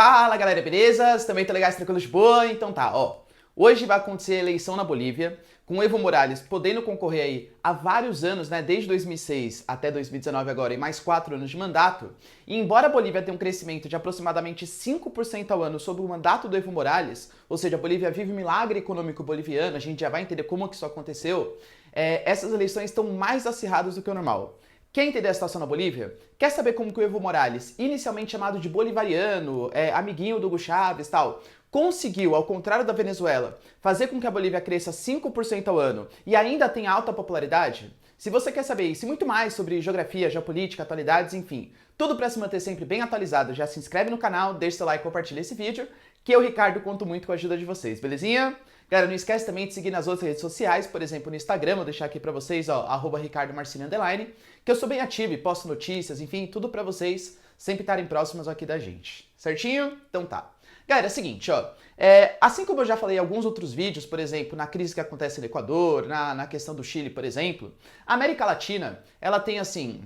Fala galera, beleza? Vocês também estão legais, tranquilos de boa? Então tá, ó. Hoje vai acontecer a eleição na Bolívia, com o Evo Morales podendo concorrer aí há vários anos, né? Desde 2006 até 2019 agora, e mais 4 anos de mandato. E embora a Bolívia tenha um crescimento de aproximadamente 5% ao ano sob o mandato do Evo Morales, ou seja, a Bolívia vive um milagre econômico boliviano, a gente já vai entender como que isso aconteceu, essas eleições estão mais acirradas do que o normal. Quer entender a situação na Bolívia? Quer saber como que o Evo Morales, inicialmente chamado de bolivariano, amiguinho do Hugo Chávez e tal, conseguiu, ao contrário da Venezuela, fazer com que a Bolívia cresça 5% ao ano e ainda tenha alta popularidade? Se você quer saber isso e muito mais sobre geografia, geopolítica, atualidades, enfim, tudo para se manter sempre bem atualizado, já se inscreve no canal, deixa seu like e compartilha esse vídeo, que eu, Ricardo, conto muito com a ajuda de vocês, belezinha? Galera, não esquece também de seguir nas outras redes sociais, por exemplo, no Instagram, vou deixar aqui pra vocês, ó, @RicardoMarcini_, que eu sou bem ativo e posto notícias, enfim, tudo pra vocês sempre estarem próximos aqui da gente, certinho? Então tá. Galera, é o seguinte, ó, assim como eu já falei em alguns outros vídeos, por exemplo, na crise que acontece no Equador, na questão do Chile, por exemplo, a América Latina, ela tem, assim,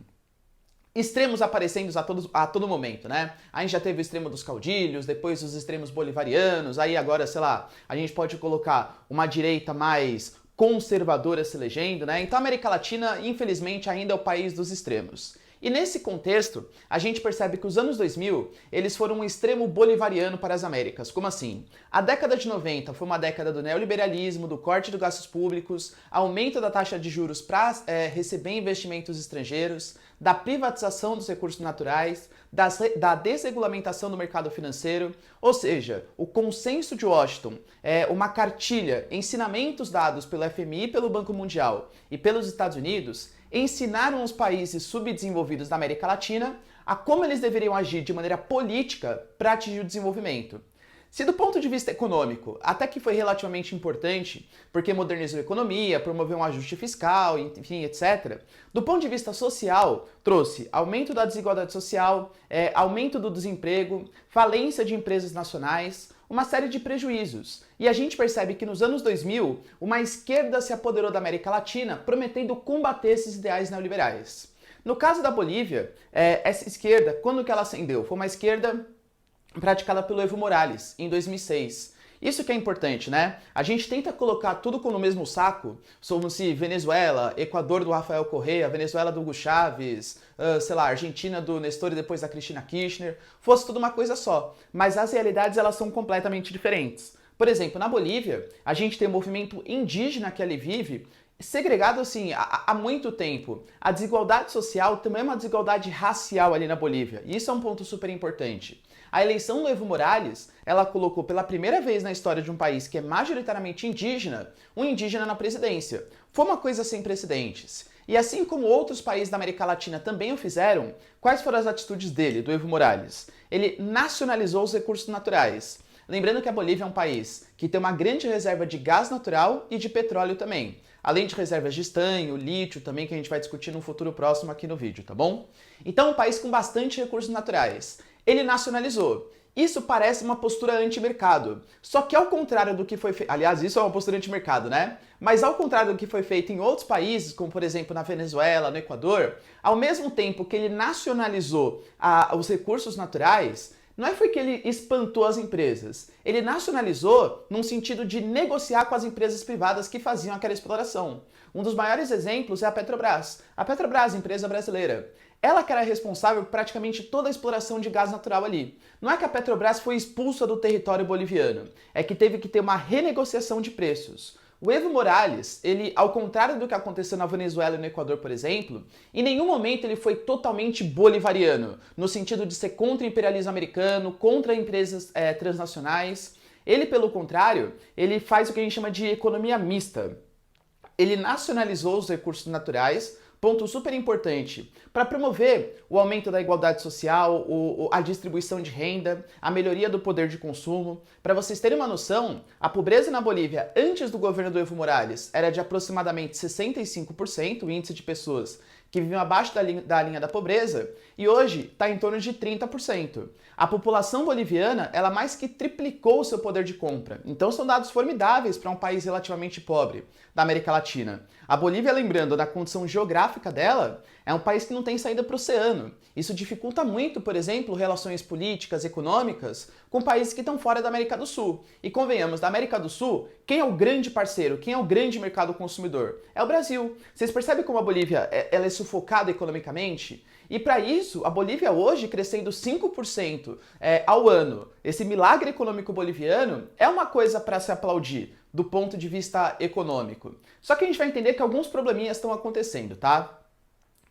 extremos aparecendo a todo momento, né? A gente já teve o extremo dos caudilhos, depois os extremos bolivarianos, aí agora, sei lá, a gente pode colocar uma direita mais conservadora se elegendo, né? Então a América Latina, infelizmente, ainda é o país dos extremos. E nesse contexto, a gente percebe que os anos 2000, eles foram um extremo bolivariano para as Américas. Como assim? A década de 90 foi uma década do neoliberalismo, do corte dos gastos públicos, aumento da taxa de juros para receber investimentos estrangeiros, da privatização dos recursos naturais, da desregulamentação do mercado financeiro, ou seja, o consenso de Washington, uma cartilha, ensinamentos dados pelo FMI, pelo Banco Mundial e pelos Estados Unidos, ensinaram os países subdesenvolvidos da América Latina a como eles deveriam agir de maneira política para atingir o desenvolvimento. Se do ponto de vista econômico, até que foi relativamente importante, porque modernizou a economia, promoveu um ajuste fiscal, enfim, etc. Do ponto de vista social, trouxe aumento da desigualdade social, aumento do desemprego, falência de empresas nacionais, uma série de prejuízos. E a gente percebe que nos anos 2000, uma esquerda se apoderou da América Latina, prometendo combater esses ideais neoliberais. No caso da Bolívia, essa esquerda, quando que ela ascendeu? Foi uma esquerda praticada pelo Evo Morales, em 2006. Isso que é importante, né? A gente tenta colocar tudo no mesmo saco, como se Venezuela, Equador do Rafael Correa, Venezuela do Hugo Chávez, sei lá, Argentina do Nestor e depois da Cristina Kirchner, fosse tudo uma coisa só. Mas as realidades, elas são completamente diferentes. Por exemplo, na Bolívia, a gente tem um movimento indígena que ali vive, segregado assim há muito tempo. A desigualdade social também é uma desigualdade racial ali na Bolívia, e isso é um ponto super importante. A eleição do Evo Morales, ela colocou pela primeira vez na história de um país que é majoritariamente indígena, um indígena na presidência. Foi uma coisa sem precedentes. E assim como outros países da América Latina também o fizeram, quais foram as atitudes dele, do Evo Morales? Ele nacionalizou os recursos naturais. Lembrando que a Bolívia é um país que tem uma grande reserva de gás natural e de petróleo também, além de reservas de estanho, lítio também, que a gente vai discutir no futuro próximo aqui no vídeo, tá bom? Então, um país com bastante recursos naturais. Ele nacionalizou. Isso parece uma postura anti-mercado. Só que ao contrário do que foi feito... Aliás, isso é uma postura anti-mercado, né? Mas ao contrário do que foi feito em outros países, como por exemplo na Venezuela, no Equador, ao mesmo tempo que ele nacionalizou os recursos naturais, não foi que ele espantou as empresas. Ele nacionalizou num sentido de negociar com as empresas privadas que faziam aquela exploração. Um dos maiores exemplos é a Petrobras. A Petrobras, empresa brasileira. Ela que era responsável por praticamente toda a exploração de gás natural ali. Não é que a Petrobras foi expulsa do território boliviano, é que teve que ter uma renegociação de preços. O Evo Morales, ele, ao contrário do que aconteceu na Venezuela e no Equador, por exemplo, em nenhum momento ele foi totalmente bolivariano, no sentido de ser contra o imperialismo americano, contra empresas transnacionais. Ele, pelo contrário, ele faz o que a gente chama de economia mista. Ele nacionalizou os recursos naturais, ponto super importante, para promover o aumento da igualdade social, a distribuição de renda, a melhoria do poder de consumo. Para vocês terem uma noção, a pobreza na Bolívia antes do governo do Evo Morales era de aproximadamente 65%, o índice de pessoas que viviam abaixo da linha da pobreza, e hoje está em torno de 30%. A população boliviana, ela mais que triplicou o seu poder de compra. Então são dados formidáveis para um país relativamente pobre da América Latina. A Bolívia, lembrando da condição geográfica dela, é um país que não tem saída para o oceano. Isso dificulta muito, por exemplo, relações políticas, econômicas com países que estão fora da América do Sul. E convenhamos, da América do Sul, quem é o grande parceiro, quem é o grande mercado consumidor? É o Brasil. Vocês percebem como a Bolívia ela é sufocada economicamente? E para isso, a Bolívia hoje crescendo 5% ao ano, esse milagre econômico boliviano é uma coisa para se aplaudir do ponto de vista econômico. Só que a gente vai entender que alguns probleminhas estão acontecendo, tá?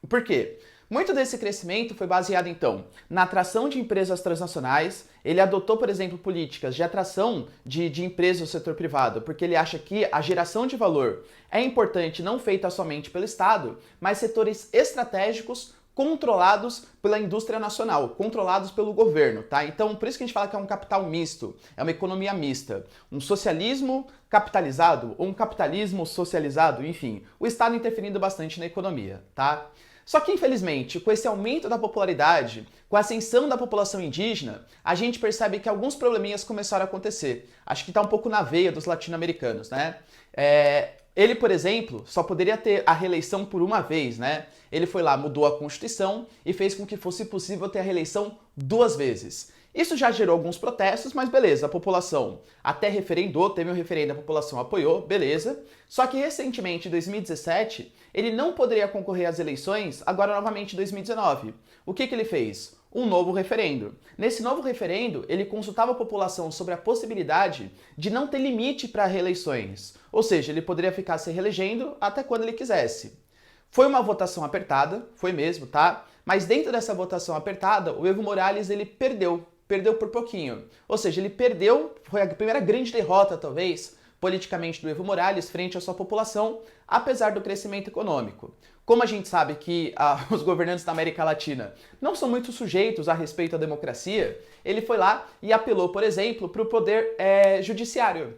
Por quê? Muito desse crescimento foi baseado, então, na atração de empresas transnacionais. Ele adotou, por exemplo, políticas de atração de empresas do setor privado, porque ele acha que a geração de valor é importante não feita somente pelo Estado, mas setores estratégicos controlados pela indústria nacional, controlados pelo governo, tá? Então, por isso que a gente fala que é um capital misto, é uma economia mista, um socialismo capitalizado ou um capitalismo socializado, enfim, o Estado interferindo bastante na economia, tá? Só que, infelizmente, com esse aumento da popularidade, com a ascensão da população indígena, a gente percebe que alguns probleminhas começaram a acontecer. Acho que está um pouco na veia dos latino-americanos, né? Ele, por exemplo, só poderia ter a reeleição por uma vez, né? Ele foi lá, mudou a Constituição e fez com que fosse possível ter a reeleição 2 vezes. Isso já gerou alguns protestos, mas beleza, a população até referendou, teve um referendo, a população apoiou, beleza. Só que recentemente, em 2017, ele não poderia concorrer às eleições, agora novamente em 2019. O que ele fez? Um novo referendo. Nesse novo referendo, ele consultava a população sobre a possibilidade de não ter limite para reeleições. Ou seja, ele poderia ficar se reelegendo até quando ele quisesse. Foi uma votação apertada, foi mesmo, tá? Mas dentro dessa votação apertada, o Evo Morales, ele perdeu por pouquinho. Ou seja, ele perdeu, foi a primeira grande derrota, talvez, politicamente do Evo Morales frente à sua população, apesar do crescimento econômico. Como a gente sabe que os governantes da América Latina não são muito sujeitos a respeito à democracia, ele foi lá e apelou, por exemplo, para o poder judiciário.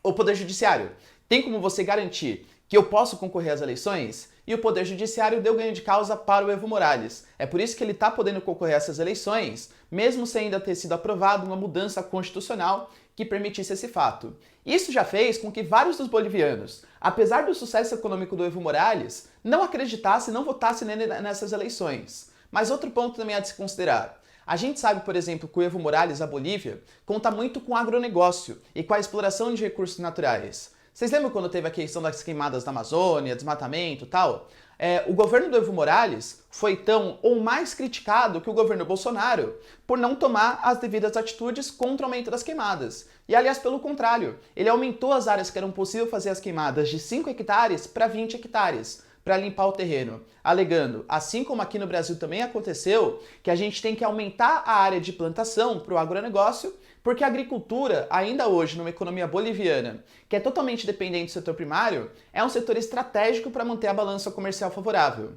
O poder judiciário, tem como você garantir que eu posso concorrer às eleições? E o Poder Judiciário deu ganho de causa para o Evo Morales. É por isso que ele está podendo concorrer a essas eleições, mesmo sem ainda ter sido aprovada uma mudança constitucional que permitisse esse fato. Isso já fez com que vários dos bolivianos, apesar do sucesso econômico do Evo Morales, não acreditassem, não votassem nessas eleições. Mas outro ponto também há de se considerar. A gente sabe, por exemplo, que o Evo Morales, a Bolívia, conta muito com o agronegócio e com a exploração de recursos naturais. Vocês lembram quando teve a questão das queimadas da Amazônia, desmatamento e tal? O governo do Evo Morales foi tão ou mais criticado que o governo Bolsonaro por não tomar as devidas atitudes contra o aumento das queimadas. E, aliás, pelo contrário, ele aumentou as áreas que eram possível fazer as queimadas de 5 hectares para 20 hectares. Para limpar o terreno, alegando, assim como aqui no Brasil também aconteceu, que a gente tem que aumentar a área de plantação para o agronegócio, porque a agricultura, ainda hoje, numa economia boliviana, que é totalmente dependente do setor primário, é um setor estratégico para manter a balança comercial favorável.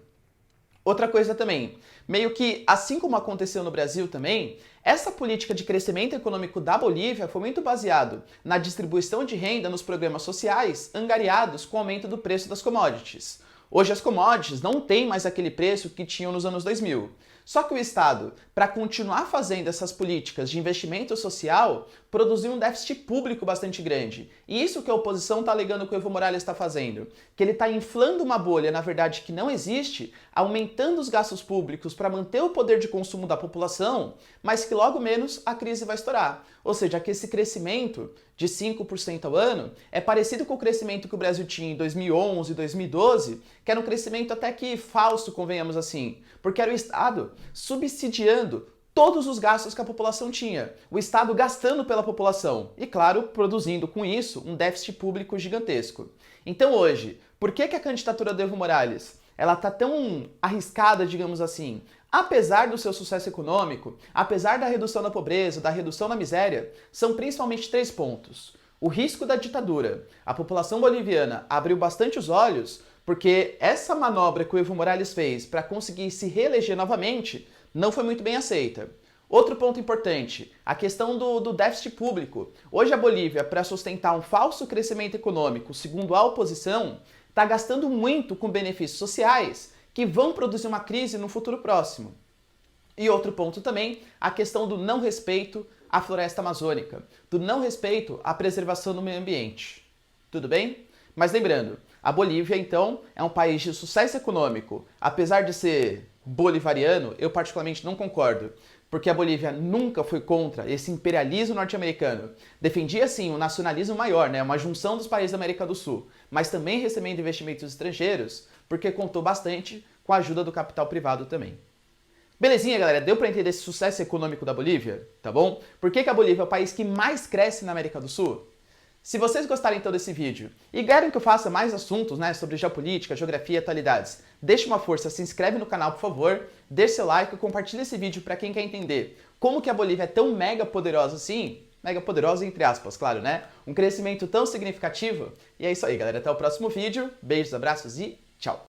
Outra coisa também, meio que assim como aconteceu no Brasil também, essa política de crescimento econômico da Bolívia foi muito baseado na distribuição de renda nos programas sociais angariados com o aumento do preço das commodities. Hoje as commodities não têm mais aquele preço que tinham nos anos 2000. Só que o Estado, para continuar fazendo essas políticas de investimento social, produziu um déficit público bastante grande. E isso que a oposição está alegando que o Evo Morales está fazendo. Que ele está inflando uma bolha, na verdade, que não existe, aumentando os gastos públicos para manter o poder de consumo da população, mas que logo menos a crise vai estourar. Ou seja, que esse crescimento de 5% ao ano é parecido com o crescimento que o Brasil tinha em 2011 e 2012, que era um crescimento até que falso, convenhamos assim, porque era o Estado subsidiando todos os gastos que a população tinha, o Estado gastando pela população e, claro, produzindo com isso um déficit público gigantesco. Então hoje, por que a candidatura do Evo Morales ela está tão arriscada, digamos assim? Apesar do seu sucesso econômico, apesar da redução da pobreza, da redução da miséria, são principalmente 3 pontos. O risco da ditadura. A população boliviana abriu bastante os olhos porque essa manobra que o Evo Morales fez para conseguir se reeleger novamente não foi muito bem aceita. Outro ponto importante, a questão do déficit público. Hoje a Bolívia, para sustentar um falso crescimento econômico, segundo a oposição, está gastando muito com benefícios sociais que vão produzir uma crise no futuro próximo. E outro ponto também, a questão do não respeito à floresta amazônica, do não respeito à preservação do meio ambiente. Tudo bem? Mas lembrando, a Bolívia, então, é um país de sucesso econômico. Apesar de ser bolivariano, eu particularmente não concordo, porque a Bolívia nunca foi contra esse imperialismo norte-americano. Defendia, sim, um nacionalismo maior, né? Uma junção dos países da América do Sul, mas também recebendo investimentos estrangeiros, porque contou bastante com a ajuda do capital privado também. Belezinha, galera? Deu para entender esse sucesso econômico da Bolívia? Tá bom? Por que a Bolívia é o país que mais cresce na América do Sul? Se vocês gostaram então desse vídeo e querem que eu faça mais assuntos, né, sobre geopolítica, geografia e atualidades, deixe uma força, se inscreve no canal, por favor, deixe seu like e compartilhe esse vídeo para quem quer entender como que a Bolívia é tão mega poderosa assim, mega poderosa entre aspas, claro, né? Um crescimento tão significativo. E é isso aí, galera. Até o próximo vídeo. Beijos, abraços e tchau!